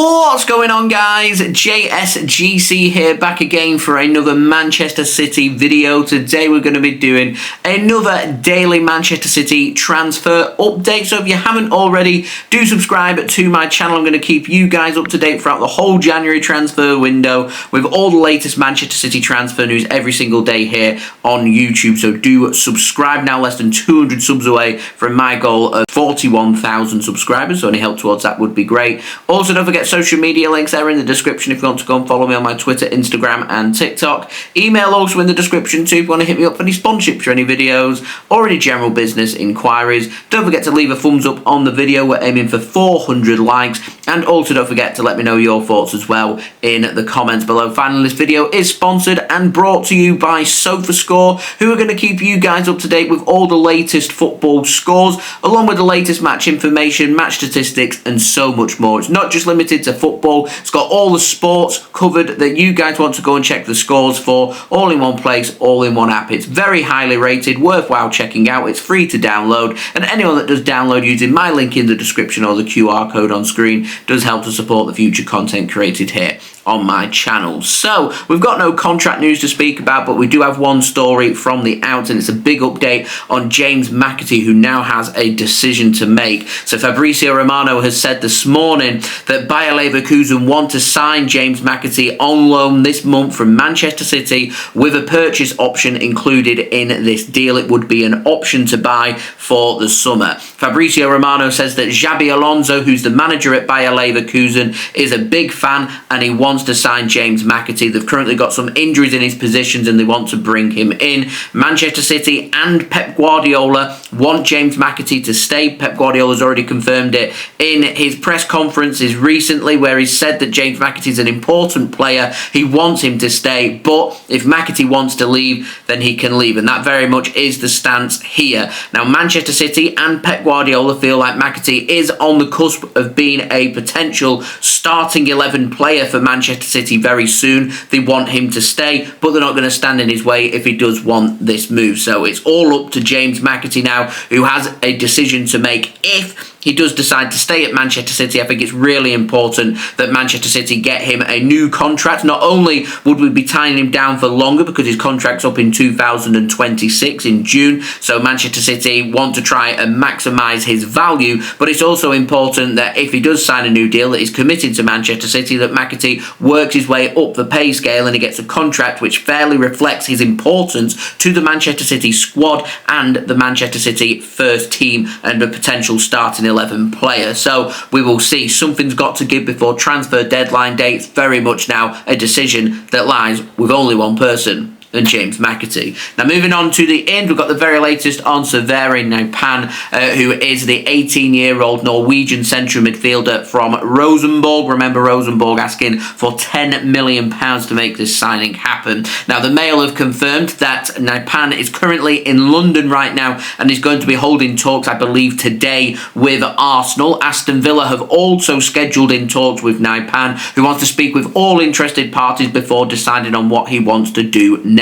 What's going on, guys? JSGC here, back again for another Manchester City video. Today we're going to be doing another daily Manchester City transfer update. So if you haven't already, do subscribe to my channel. I'm going to keep you guys up to date throughout the whole January transfer window with all the latest Manchester City transfer news every single day here on YouTube. So do subscribe now, less than 200 subs away from my goal of 41,000 subscribers. So any help towards that would be great. Also, don't forget social media links there in the description if you want to go and follow me on my Twitter, Instagram and TikTok. Email also in the description too if you want to hit me up for any sponsorships or any videos or any general business inquiries. Don't forget to leave a thumbs up on the video. We're aiming for 400 likes, and also don't forget to let me know your thoughts as well in the comments below. Finally, this video is sponsored and brought to you by Sofascore, who are going to keep you guys up to date with all the latest football scores, along with the latest match information, match statistics and so much more. It's not just limited to football, it's got all the sports covered that you guys want to go and check the scores for, all in one place, all in one app. It's very highly rated, worthwhile checking out. It's free to download, and anyone that does download using my link in the description or the QR code on screen does help to support the future content created here on my channel. So we've got no contract news to speak about, but we do have one story from the out, and it's a big update on James McAtee, who now has a decision to make. So Fabrizio Romano has said this morning that Bayer Leverkusen want to sign James McAtee on loan this month from Manchester City with a purchase option included in this deal. It would be an option to buy for the summer. Fabrizio Romano says that Xabi Alonso, who's the manager at Bayer Leverkusen, is a big fan and he wants to sign James McAtee. They've currently got some injuries in his positions and they want to bring him in. Manchester City and Pep Guardiola want James McAtee to stay. Pep Guardiola's already confirmed it in his press conferences recently, where he said that James McAtee is an important player. He wants him to stay, but if McAtee wants to leave, then he can leave, and that very much is the stance here. Now, Manchester City and Pep Guardiola feel like McAtee is on the cusp of being a potential starting 11 player for Manchester City very soon. They want him to stay, but they're not going to stand in his way if he does want this move. So it's all up to James McAtee now, who has a decision to make. If he does decide to stay at Manchester City, I think it's really important that Manchester City get him a new contract. Not only would we be tying him down for longer because his contract's up in 2026 in June, so Manchester City want to try and maximise his value, but it's also important that if he does sign a new deal that he's committed to Manchester City, that McAtee works his way up the pay scale and he gets a contract which fairly reflects his importance to the Manchester City squad and the Manchester City first team and a potential starting 11 player. So we will see. Something's got to give before transfer deadline day. It's very much now a decision that lies with only one person, and James McAtee. Now, moving on to the end, we've got the very latest on Sverre Nypan, who is the 18-year-old Norwegian central midfielder from Rosenborg. Remember, Rosenborg asking for £10 million to make this signing happen. Now, the Mail have confirmed that Nypan is currently in London right now and is going to be holding talks, I believe, today with Arsenal. Aston Villa have also scheduled in talks with Nypan, who wants to speak with all interested parties before deciding on what he wants to do next.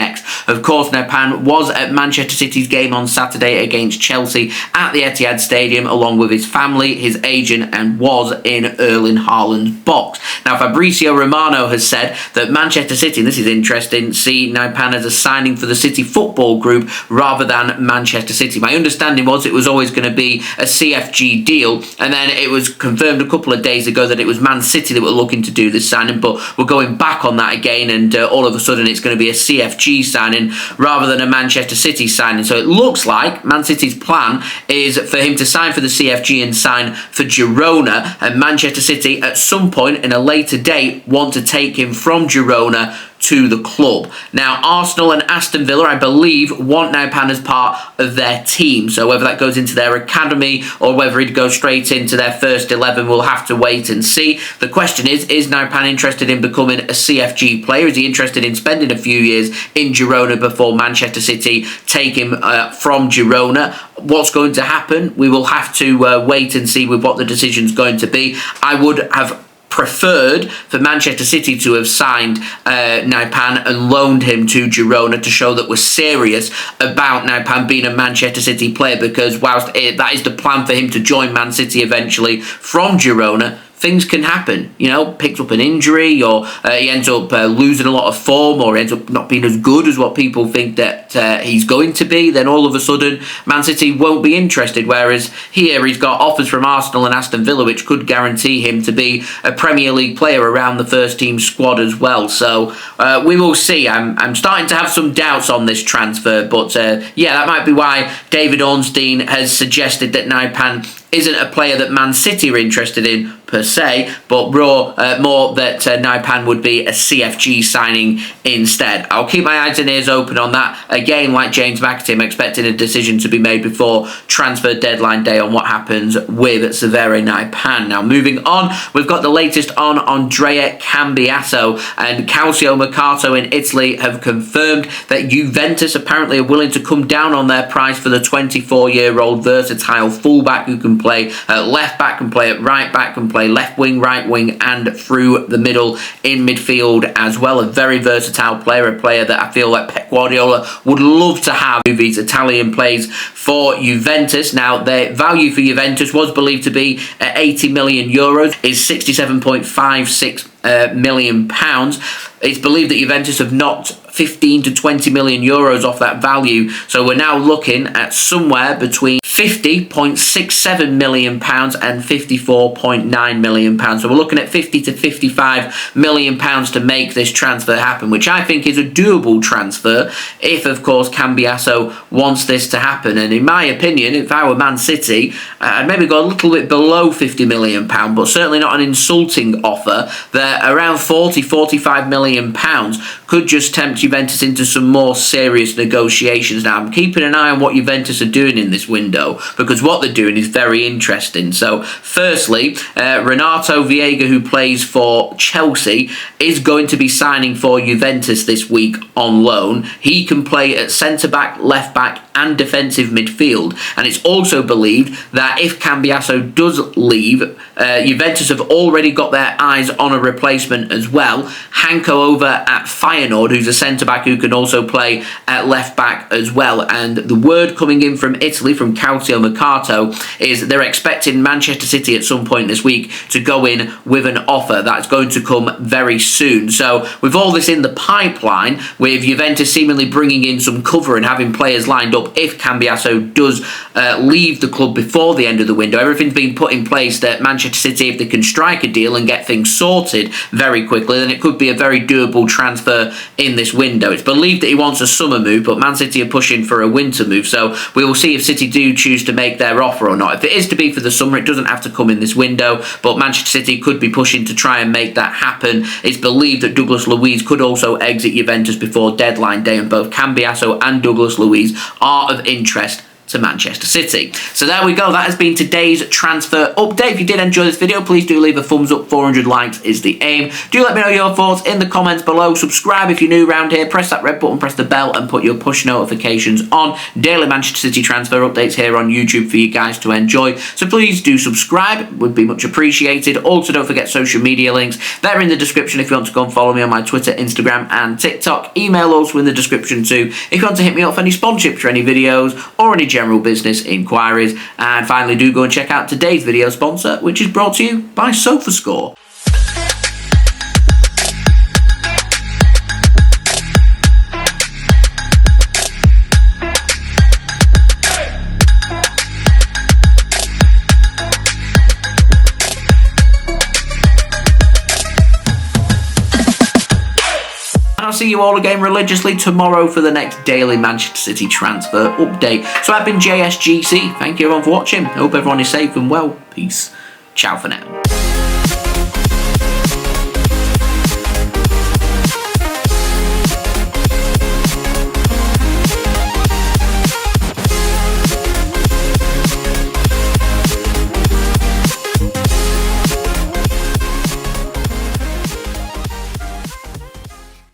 Of course, Nypan was at Manchester City's game on Saturday against Chelsea at the Etihad Stadium along with his family, his agent, and was in Erling Haaland's box. Now, Fabrizio Romano has said that Manchester City, and this is interesting, see Nypan as a signing for the City Football Group rather than Manchester City. My understanding was it was always going to be a CFG deal, and then it was confirmed a couple of days ago that it was Man City that were looking to do this signing, but we're going back on that again, and all of a sudden it's going to be a CFG signing rather than a Manchester City signing. So it looks like Man City's plan is for him to sign for the CFG and sign for Girona, and Manchester City at some point in a later date want to take him from Girona to the club. Now, Arsenal and Aston Villa, I believe, want Nypan as part of their team. So whether that goes into their academy or whether he'd go straight into their first 11, we'll have to wait and see. The question is Nypan interested in becoming a CFG player? Is he interested in spending a few years in Girona before Manchester City take him from Girona? What's going to happen? We will have to wait and see with what the decision's going to be. I would have preferred for Manchester City to have signed Nypan and loaned him to Girona to show that we're serious about Nypan being a Manchester City player, because whilst that is the plan for him to join Man City eventually from Girona, things can happen. You know, picks up an injury, or he ends up losing a lot of form, or ends up not being as good as what people think that he's going to be. Then all of a sudden, Man City won't be interested. Whereas here, he's got offers from Arsenal and Aston Villa, which could guarantee him to be a Premier League player around the first team squad as well. So we will see. I'm starting to have some doubts on this transfer, but yeah, that might be why David Ornstein has suggested that Nypan isn't a player that Man City are interested in per se, but more that Nypan would be a CFG signing instead. I'll keep my eyes and ears open on that. Again, like James McAtee, I'm expecting a decision to be made before transfer deadline day on what happens with Sverre Nypan. Now, moving on, we've got the latest on Andrea Cambiaso, and Calcio Mercato in Italy have confirmed that Juventus apparently are willing to come down on their price for the 24-year-old versatile fullback who can play at left back, can play at right back, can play left wing, right wing, and through the middle in midfield as well. A very versatile player, a player that I feel like Pep Guardiola would love to have if he's Italian plays for Juventus. Now, their value for Juventus was believed to be at 80 million euros, is 67.56 million pounds. It's believed that Juventus have knocked 15 to 20 million euros off that value, so we're now looking at somewhere between £50.67 million and £54.9 million. So we're looking at £50 to £55 million to make this transfer happen, which I think is a doable transfer if, of course, Cambiaso wants this to happen. And in my opinion, if I were Man City, I'd maybe go a little bit below £50 million, but certainly not an insulting offer. That around £40-45 million could just tempt Juventus into some more serious negotiations. Now, I'm keeping an eye on what Juventus are doing in this window, because what they're doing is very interesting. So, firstly, Renato Veiga, who plays for Chelsea, is going to be signing for Juventus this week on loan. He can play at centre-back, left-back, and defensive midfield. And it's also believed that if Cambiaso does leave, Juventus have already got their eyes on a replacement as well. Hanko over at Feyenoord, who's a centre-back who can also play at left-back as well. And the word coming in from Italy, from Calcio Mercato, is they're expecting Manchester City at some point this week to go in with an offer that's going to come very soon. So with all this in the pipeline, with Juventus seemingly bringing in some cover and having players lined up if Cambiaso does leave the club before the end of the window, everything's been put in place that Manchester City, if they can strike a deal and get things sorted very quickly, then it could be a very doable transfer in this window. It's believed that he wants a summer move, but Man City are pushing for a winter move, so we will see if City do choose to make their offer or not. If it is to be for the summer, it doesn't have to come in this window, but Manchester City could be pushing to try and make that happen. It's believed that Douglas Luiz could also exit Juventus before deadline day, and both Cambiaso and Douglas Luiz are of interest to Manchester City. So there we go, that has been today's transfer update. If you did enjoy this video, please do leave a thumbs up. 400 likes is the aim. Do let me know your thoughts in the comments below. Subscribe if you're new around here, press that red button, press the bell, and put your push notifications on. Daily Manchester City transfer updates here on YouTube for you guys to enjoy, so please do subscribe, would be much appreciated. Also, don't forget social media links, they're in the description if you want to go and follow me on my Twitter, Instagram, and TikTok. Email also in the description too if you want to hit me up for any sponsorships for any videos or any general business inquiries. And finally, do go and check out today's video sponsor, which is brought to you by Sofascore. I'll see you all again religiously tomorrow for the next daily Manchester City transfer update. So I've been JSGC. Thank you everyone for watching. I hope everyone is safe and well. Peace. Ciao for now.